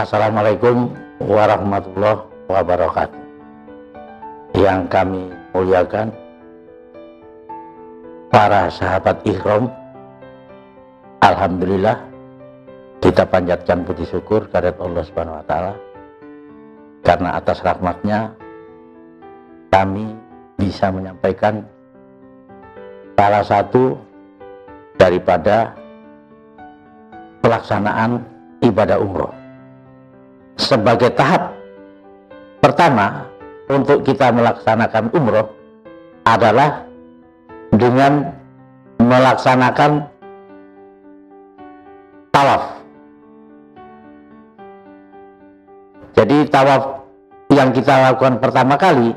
Assalamualaikum warahmatullahi wabarakatuh. Yang kami muliakan para sahabat Ihram, alhamdulillah kita panjatkan puji syukur kehadirat Allah Subhanahu wa taala karena atas rahmatnya kami bisa menyampaikan salah satu daripada pelaksanaan ibadah umroh. Sebagai tahap pertama untuk kita melaksanakan umroh adalah dengan melaksanakan tawaf. Jadi tawaf yang kita lakukan pertama kali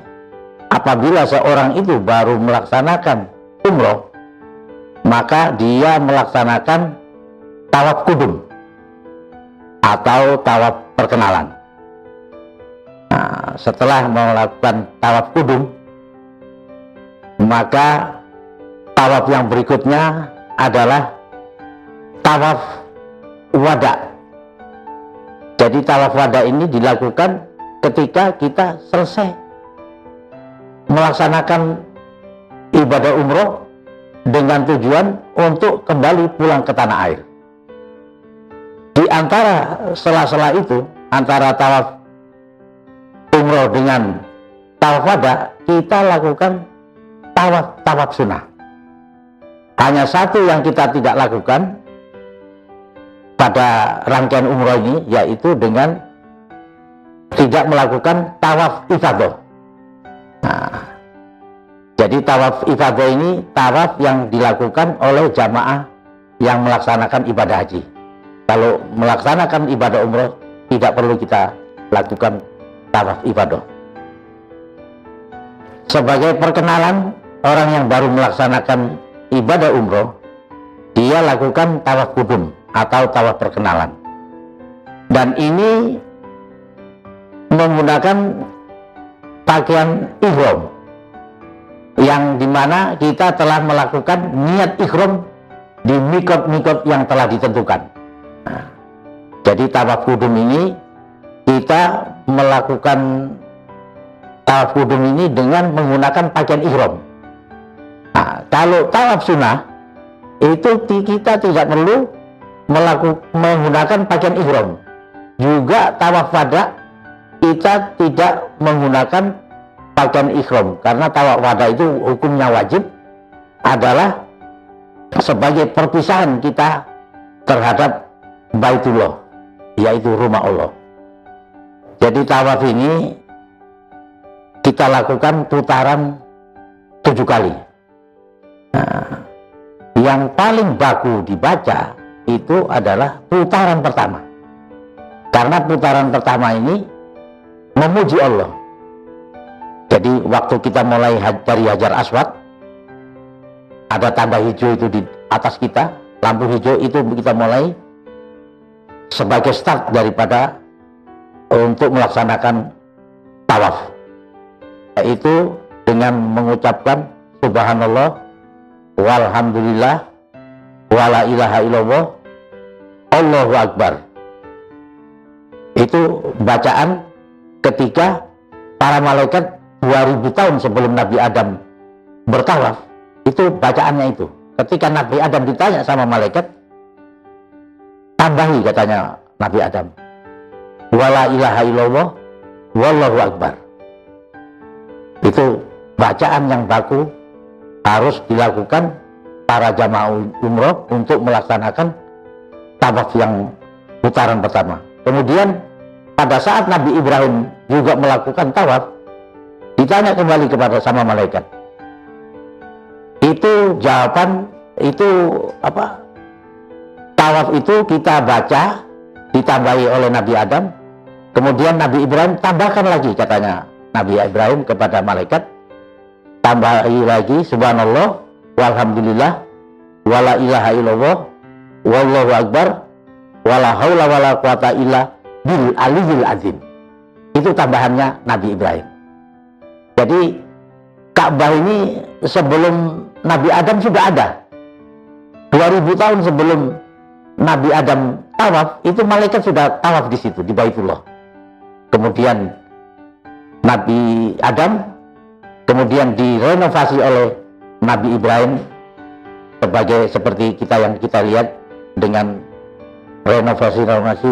apabila seorang itu baru melaksanakan umroh, maka dia melaksanakan tawaf kudum atau tawaf perkenalan. Nah, setelah melakukan tawaf kudum, maka tawaf yang berikutnya adalah tawaf wada. Jadi tawaf wada ini dilakukan ketika kita selesai melaksanakan ibadah umroh dengan tujuan untuk kembali pulang ke tanah air. Di antara sela-sela itu, antara tawaf umroh dengan tawaf wada, kita lakukan tawaf sunnah. Hanya satu yang kita tidak lakukan pada rangkaian umroh ini, yaitu dengan tidak melakukan tawaf ifadah. Nah, jadi tawaf ifadah ini tawaf yang dilakukan oleh jamaah yang melaksanakan ibadah haji. Kalau melaksanakan ibadah umroh tidak perlu kita lakukan tawaf ifadah. Sebagai perkenalan orang yang baru melaksanakan ibadah umroh, dia lakukan tawaf kudum atau tawaf perkenalan. Dan ini menggunakan pakaian ihram yang dimana kita telah melakukan niat ihram di mikot-mikot yang telah ditentukan. Nah, jadi tawaf kudum ini kita melakukan tawaf kudum ini dengan menggunakan pakaian ihram. Nah, kalau tawaf sunnah itu kita tidak perlu menggunakan pakaian ihram. Juga tawaf wada kita tidak menggunakan pakaian ihram, karena tawaf wada itu hukumnya wajib adalah sebagai perpisahan kita terhadap Baitullah, yaitu rumah Allah. Jadi tawaf ini kita lakukan putaran 7 kali. Nah, yang paling baku dibaca itu adalah putaran pertama, karena putaran pertama ini memuji Allah. Jadi waktu kita mulai dari Hajar Aswad, ada tanda hijau itu di atas kita, lampu hijau itu kita mulai sebagai start daripada untuk melaksanakan tawaf, yaitu dengan mengucapkan subhanallah walhamdulillah wala ilaha illallah Allahu akbar. Itu bacaan ketika para malaikat 2000 tahun sebelum Nabi Adam bertawaf, itu bacaannya itu. Ketika Nabi Adam ditanya sama malaikat, tambahi katanya Nabi Adam, wala ilaha illallah wallahu akbar. Itu bacaan yang baku harus dilakukan para jamaah umroh untuk melaksanakan tawaf yang putaran pertama. Kemudian pada saat Nabi Ibrahim juga melakukan tawaf, ditanya kembali kepada sama malaikat, itu jawaban itu apa? Tawaf itu kita baca ditambahi oleh Nabi Adam, kemudian Nabi Ibrahim tambahkan lagi, katanya Nabi Ibrahim kepada malaikat, tambahi lagi subhanallah walhamdulillah wala ilaha illallah wallahu akbar wala haula wala quwata illa bil aliyil azim. Itu tambahannya Nabi Ibrahim. Jadi Ka'bah ini sebelum Nabi Adam sudah ada. 2000 tahun sebelum Nabi Adam tawaf, itu malaikat sudah tawaf di situ, di Baitullah. Kemudian Nabi Adam, kemudian direnovasi oleh Nabi Ibrahim seperti yang kita lihat, dengan renovasi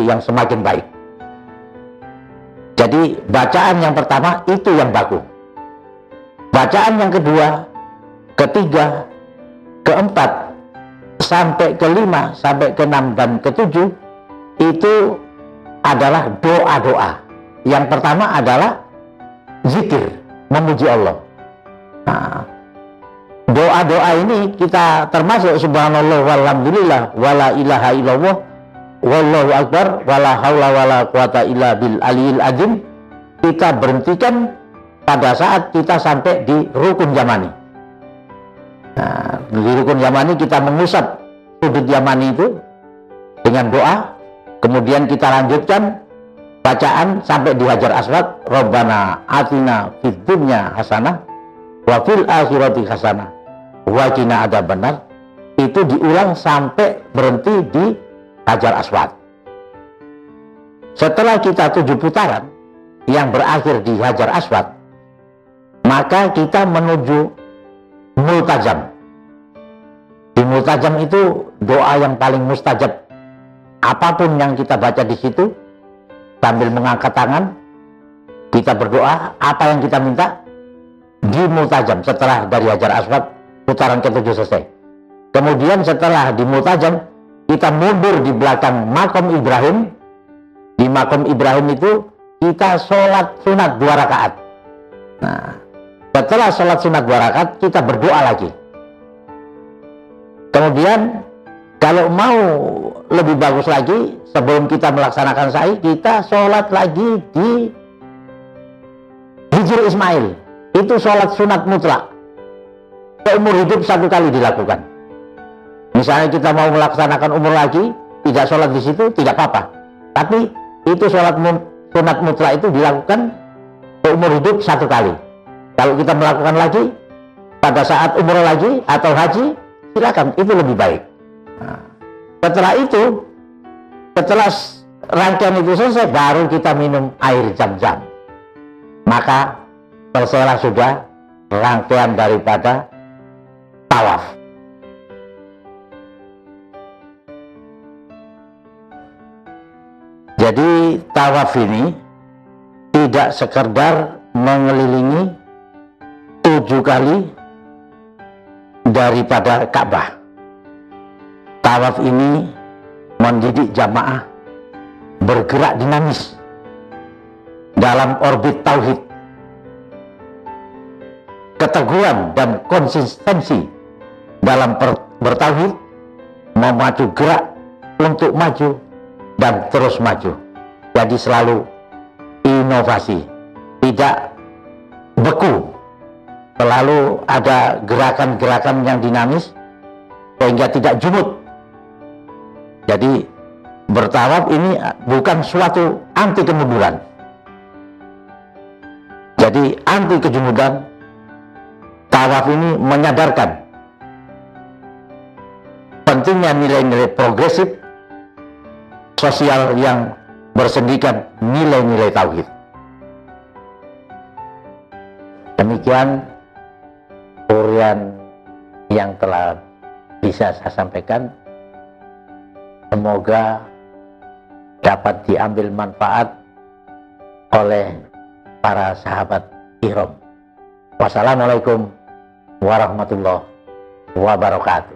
yang semakin baik. Jadi bacaan yang pertama itu yang baku. Bacaan yang kedua, ketiga, keempat, sampai kelima, sampai keenam, dan ketujuh itu adalah doa-doa. Yang pertama adalah zikir, memuji Allah. Nah, doa-doa ini kita termasuk subhanallah walhamdulillah wala ilaha illallah wallahu akbar wala haula wala quwata illa bil aliyil azim. Kita berhentikan pada saat kita sampai di rukun yamani. Nah, di rukun yamani kita mengusap sudut yamani itu dengan doa, kemudian kita lanjutkan bacaan sampai di Hajar Aswad, Rabbana atina fid dunya hasanah wa fil akhirati hasanah wa qina adzabannar. Itu diulang sampai berhenti di Hajar Aswad. Setelah kita 7 putaran yang berakhir di Hajar Aswad, maka kita menuju multajam. Di multajam itu doa yang paling mustajab. Apapun yang kita baca di situ, sambil mengangkat tangan, kita berdoa apa yang kita minta di multajam. Setelah dari Hajar Aswad putaran ke-7 selesai, kemudian setelah di multajam kita mundur di belakang makom Ibrahim. Di makom Ibrahim itu kita sholat sunat 2 rakaat. Nah, setelah sholat sunat 2 rakaat kita berdoa lagi. Kemudian kalau mau lebih bagus lagi, sebelum kita melaksanakan sa'i, kita sholat lagi di Hijr Ismail. Itu sholat sunat mutlak, seumur hidup 1 kali dilakukan. Misalnya kita mau melaksanakan umur lagi, tidak sholat di situ, tidak apa-apa. Tapi itu sholat sunat mutlak itu dilakukan seumur hidup 1 kali. Kalau kita melakukan lagi pada saat umur lagi atau haji, silakan, itu lebih baik. Nah, setelah itu, setelah rangkaian itu selesai, baru kita minum air Zam-Zam. Maka selesailah sudah rangkaian daripada tawaf. Jadi tawaf ini tidak sekedar mengelilingi 7 kali daripada Ka'bah. Tawaf ini mendidik jamaah bergerak dinamis dalam orbit tauhid. Keteguhan dan konsistensi dalam bertauhid memacu gerak untuk maju dan terus maju. Jadi selalu inovasi, tidak beku, selalu ada gerakan-gerakan yang dinamis sehingga tidak jumut. Jadi bertawaf ini bukan suatu anti kemunduran. Jadi anti kejumudan. Tawaf ini menyadarkan pentingnya nilai-nilai progresif sosial yang bersendikan nilai-nilai tauhid. Demikian uraian yang telah bisa saya sampaikan. Semoga dapat diambil manfaat oleh para sahabat ihram. Wassalamualaikum warahmatullahi wabarakatuh.